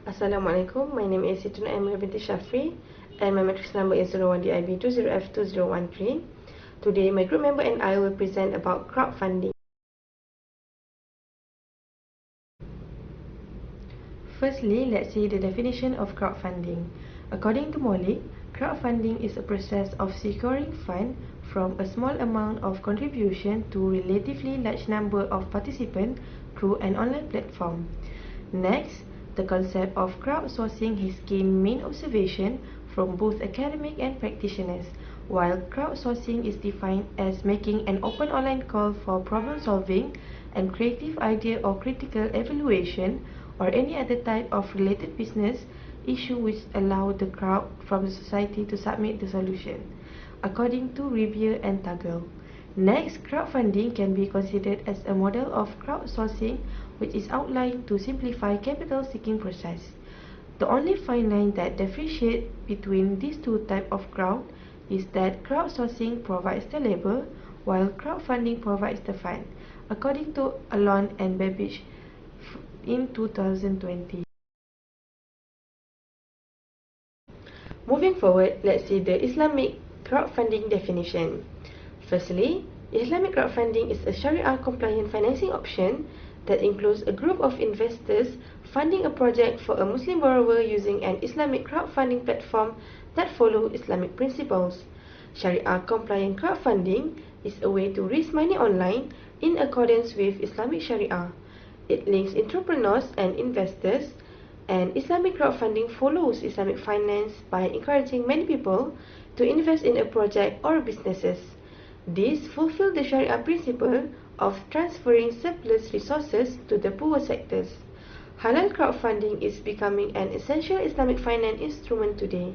Assalamualaikum, my name is Situna Emre binti Shafri and my matrix number is 01DIB20F2013. Today, my group member and I will present about crowdfunding. Firstly, let's see the definition of crowdfunding. According to Malik, crowdfunding is a process of securing funds from a small amount of contribution to a relatively large number of participants through an online platform. Next, the concept of crowdsourcing has gained main observation from both academic and practitioners, while crowdsourcing is defined as making an open online call for problem solving and creative idea or critical evaluation or any other type of related business issue which allow the crowd from the society to submit the solution, according to Ribier and Tagel. Next, crowdfunding can be considered as a model of crowdsourcing which is outlined to simplify capital seeking process. The only fine line that differentiates between these two types of crowd is that crowdsourcing provides the labor while crowdfunding provides the fund, according to Alon and Babbage in 2020. Moving forward, let's see the Islamic crowdfunding definition. Firstly, Islamic crowdfunding is a Sharia-compliant financing option that includes a group of investors funding a project for a Muslim borrower using an Islamic crowdfunding platform that follow Islamic principles. Sharia-compliant crowdfunding is a way to raise money online in accordance with Islamic Sharia. It links entrepreneurs and investors, and Islamic crowdfunding follows Islamic finance by encouraging many people to invest in a project or businesses. This fulfills the Sharia principle of transferring surplus resources to the poor sectors. Halal crowdfunding is becoming an essential Islamic finance instrument today.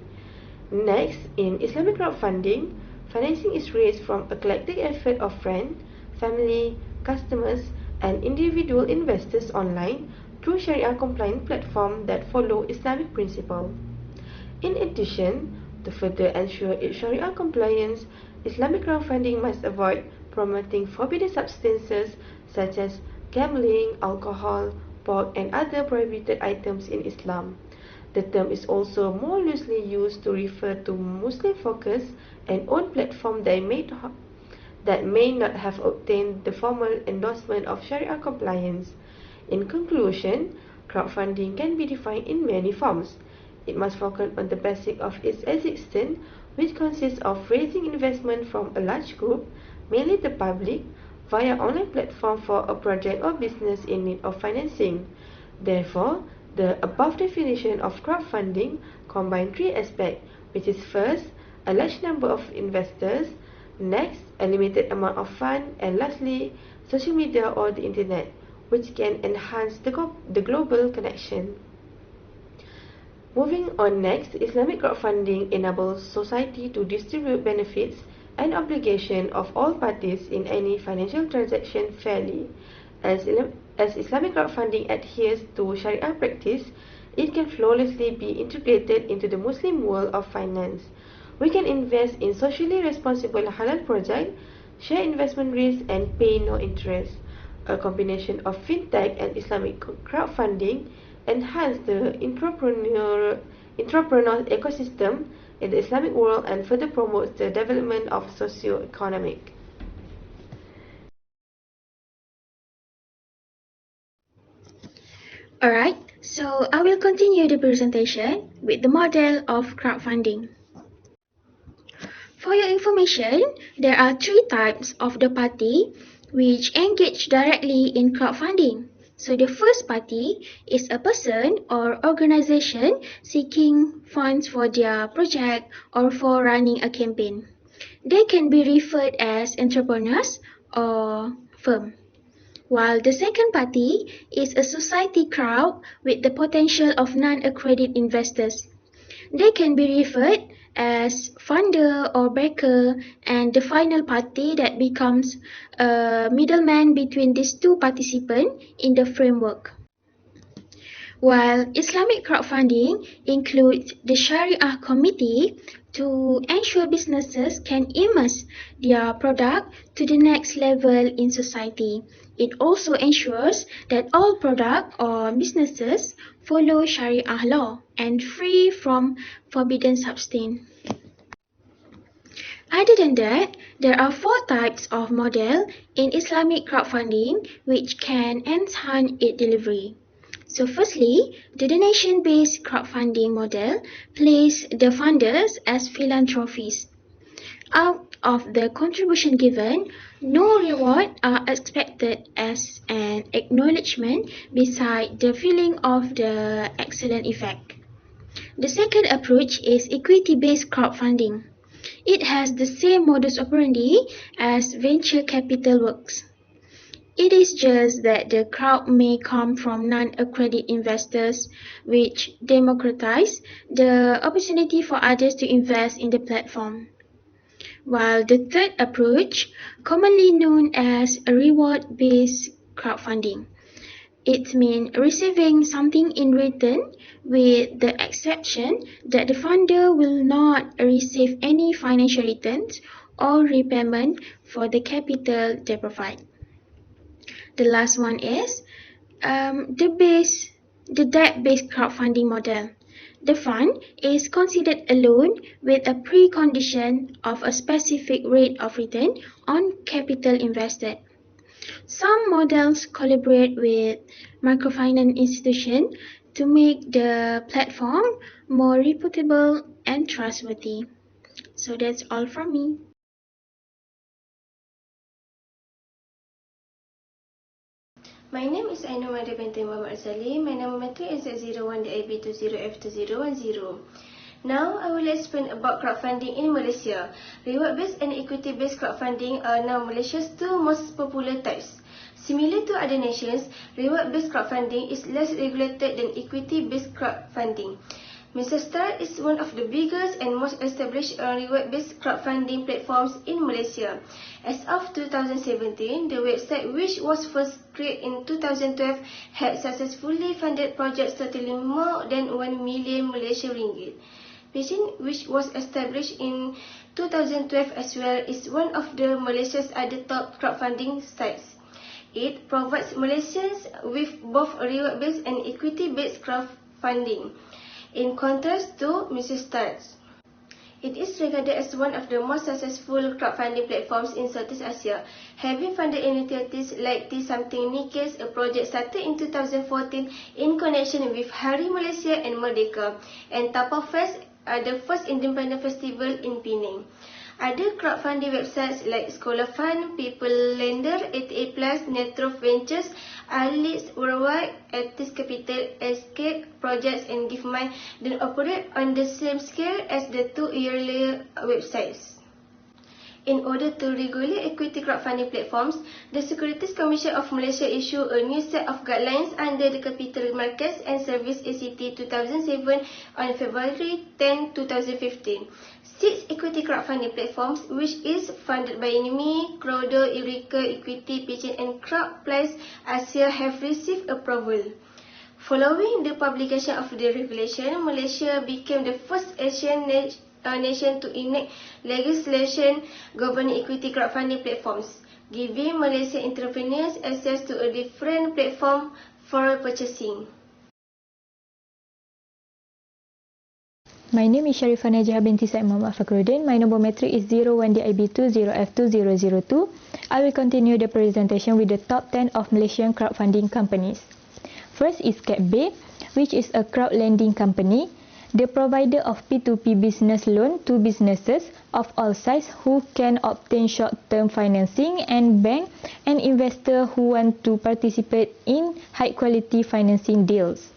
Next, in Islamic crowdfunding, financing is raised from a collective effort of friends, family, customers, and individual investors online through Sharia-compliant platforms that follow Islamic principles. In addition, to further ensure its Sharia compliance, Islamic crowdfunding must avoid promoting forbidden substances such as gambling, alcohol, pork, and other prohibited items in Islam. The term is also more loosely used to refer to Muslim-focused and owned platforms that may not have obtained the formal endorsement of Sharia compliance. In conclusion, crowdfunding can be defined in many forms. It must focus on the basic of its existence, which consists of raising investment from a large group, mainly the public, via online platform for a project or business in need of financing. Therefore, the above definition of crowdfunding combines three aspects, which is first, a large number of investors, next, a limited amount of funds, and lastly, social media or the internet, which can enhance the global connection. Moving on next, Islamic crowdfunding enables society to distribute benefits and obligations of all parties in any financial transaction fairly. As Islamic crowdfunding adheres to Sharia practice, it can flawlessly be integrated into the Muslim world of finance. We can invest in socially responsible halal projects, share investment risks, and pay no interest. A combination of fintech and Islamic crowdfunding enhance the entrepreneurial ecosystem in the Islamic world and further promotes the development of socio-economic. Alright, so I will continue the presentation with the model of crowdfunding. For your information, there are three types of the party which engage directly in crowdfunding. So the first party is a person or organization seeking funds for their project or for running a campaign. They can be referred as entrepreneurs or firm. While the second party is a society crowd with the potential of non-accredited investors. They can be referred as funder or backer, and the final party that becomes a middleman between these two participants in the framework. While Islamic crowdfunding includes the Sharia Committee to ensure businesses can immerse their product to the next level in society. It also ensures that all products or businesses follow Sharia law and free from forbidden substance. Other than that, there are four types of model in Islamic crowdfunding which can enhance its delivery. So firstly, the donation-based crowdfunding model places the funders as philanthropists. Out of the contribution given, no reward are expected as an acknowledgement beside the feeling of the excellent effect. The second approach is equity-based crowdfunding. It has the same modus operandi as venture capital works. It is just that the crowd may come from non-accredited investors, which democratize the opportunity for others to invest in the platform. While the third approach, commonly known as reward-based crowdfunding, it means receiving something in return with the exception that the funder will not receive any financial returns or repayment for the capital they provide. The last one is the debt-based crowdfunding model. The fund is considered a loan with a precondition of a specific rate of return on capital invested. Some models collaborate with microfinance institutions to make the platform more reputable and trustworthy. So that's all from me. My name is Ainu Maria binti Muhammad Arsali. My number matric is 01DIB20F2010. Now, I will explain about crowdfunding in Malaysia. Reward-based and equity-based crowdfunding are now Malaysia's two most popular types. Similar to other nations, reward-based crowdfunding is less regulated than equity-based crowdfunding. Mr. Start is one of the biggest and most established reward-based crowdfunding platforms in Malaysia. As of 2017, the website, which was first created in 2012, had successfully funded projects totaling more than 1 million Malaysian ringgit. Patient, which was established in 2012 as well, is one of the Malaysia's other top crowdfunding sites. It provides Malaysians with both reward-based and equity-based crowdfunding. In contrast to Mr. Start's, it is regarded as one of the most successful crowdfunding platforms in Southeast Asia, having funded initiatives like Tea Something Nikes, a project started in 2014 in connection with Hari Malaysia and Merdeka, and Tapau Fest, the first independent festival in Penang. Other crowdfunding websites like Scholar Fund, People Lender, 88+, Netro Ventures, Leads Worldwide, Artist Capital, Escape Projects, and GiveMy don't operate on the same scale as the two earlier websites. In order to regulate equity crowdfunding platforms, the Securities Commission of Malaysia issued a new set of guidelines under the Capital Markets and Service ACT 2007 on February 10, 2015. 6 equity crowdfunding platforms, which is funded by NIMI, Crowder, Eureka, Equity, Pitching, and Crowdplace Asia, have received approval. Following the publication of the regulation, Malaysia became the first Asian nation to enact legislation governing equity crowdfunding platforms, giving Malaysian entrepreneurs access to a different platform for purchasing. My name is Sharifah Najah binti Said Muhammad Fakhruddin. My number matric is 01DIB20F2002. I will continue the presentation with the top 10 of Malaysian crowdfunding companies. First is CapBay, which is a crowd lending company, the provider of P2P business loan to businesses of all sizes who can obtain short-term financing and bank and investors who want to participate in high-quality financing deals.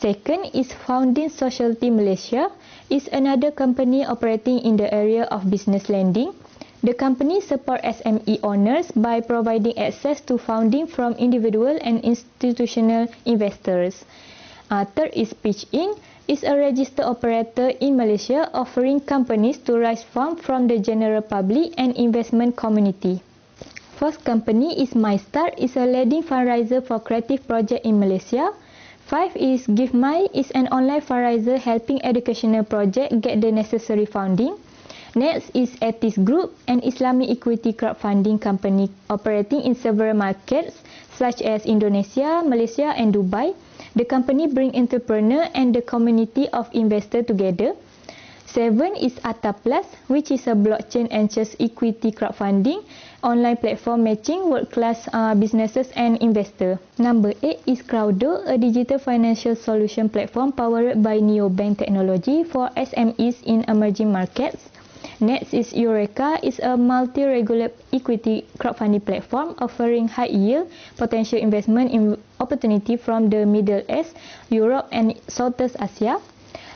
Second is Founding Society Malaysia, is another company operating in the area of business lending. The company supports SME owners by providing access to funding from individual and institutional investors. Third is Pitch Inc., is a registered operator in Malaysia offering companies to raise funds from the general public and investment community. Fourth company is MyStart, is a leading fundraiser for creative projects in Malaysia. 5 is GiveMy is an online fundraiser helping educational project get the necessary funding. Next is Etis Group, an Islamic equity crowdfunding company operating in several markets such as Indonesia, Malaysia and Dubai. The company brings entrepreneurs and the community of investors together. 7 is Atta Plus, which is a blockchain and just equity crowdfunding online platform matching world-class businesses and investors. Number 8 is Crowdo, a digital financial solution platform powered by neobank technology for SMEs in emerging markets. Next is Eureka, is a multi-regular equity crowdfunding platform offering high yield potential investment in opportunity from the Middle East, Europe and Southeast Asia.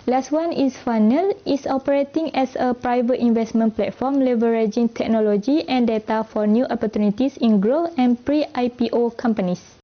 Last one is Funnel, is operating as a private investment platform leveraging technology and data for new opportunities in growth and pre-IPO companies.